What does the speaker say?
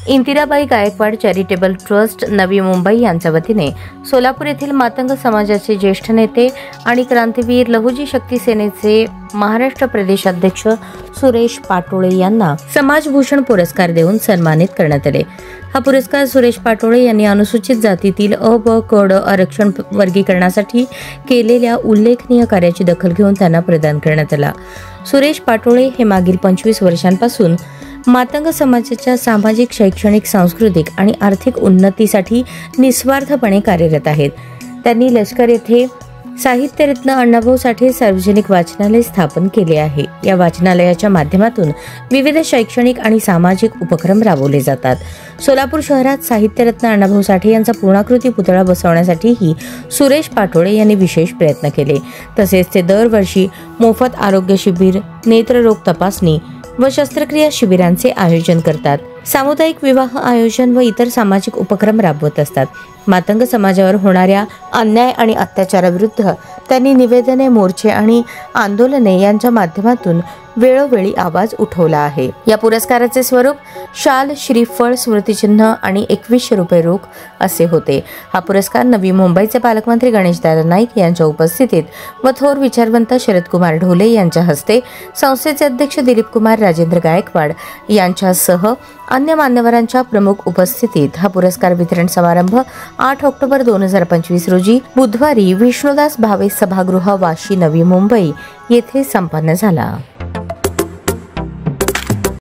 Indirabai Gaikwad charitable trust Navi Mumbai यांच्या वतीने सोलापूर येथील मातंग समाजाचे ज्येष्ठ नेते आणि क्रांतीवीर लहुजी शक्ती सेनेचे महाराष्ट्र प्रदेशाध्यक्ष सुरेश पाटोळे यांना समाजभूषण पुरस्कार देऊन सन्मानित करण्यात आले। हा पुरस्कार सुरेश पाटोळे यांनी अनुसूचित जातीतील अ, ब, क, ड आरक्षण वर्गीकरणासाठी केलेल्या उल्लेखनीय कार्याची दखल घेऊन त्यांना प्रदान करण्यात आला। सुरेश पाटोळे हे मागील 25 वर्षांपासून मातंग समाजाच्या सामाजिक, शैक्षणिक, सांस्कृतिक आणि आर्थिक उन्नतीसाठी निस्वार्थपणे कार्यरत आहेत। त्यांनी लष्कर येथे साहित्यरत्न अण्णाभाऊ साठे सार्वजनिक वाचनालय स्थापन केले आहे। या वाचनालयाच्या माध्यमातून विविध शैक्षणिक आणि सामाजिक उपक्रम राबवले जातात। सोलापूर शहरात साहित्यरत्न अण्णाभाऊ साठे यांचा पूर्णाकृती पुतळा बसवण्यासाठीही सुरेश पाटोळे यांनी विशेष प्रयत्न केले। तसेच ते दरवर्षी मोफत आरोग्य शिबिर, नेत्ररोग तपासणी व शस्त्रक्रिया शिबिरांचे आयोजन करतात। सामुदायिक विवाह आयोजन व इतर सामाजिक उपक्रम राबवत असतात। मातंग समाजावर होणाऱ्या अन्याय आणि अत्याचाराविरुद्ध त्यांनी निवेदने, मोर्चे आणि आंदोलने यांच्या माध्यमातून वेळोवेळी आवाज उठवला आहे। या पुरस्काराचे स्वरूप शाल, श्रीफळ, स्मृतिचिन्ह आणि 2100 रुपये रोख असे होते। हा पुरस्कार नवी मुंबईचे पालकमंत्री गणेशदादा नाईक यांच्या उपस्थितीत व थोर विचारवंत शरदकुमार ढोले यांच्या हस्ते, संस्थेचे अध्यक्ष दिलीप कुमार राजेंद्र गायकवाड यांच्यासह अन्य मान्यवरांच्या प्रमुख उपस्थितीत हा पुरस्कार वितरण समारंभ 8 ऑक्टोबर 2025 रोजी बुधवारी विष्णुदास भावे सभागृह, वाशी, नवी मुंबई येथे संपन्न झाला।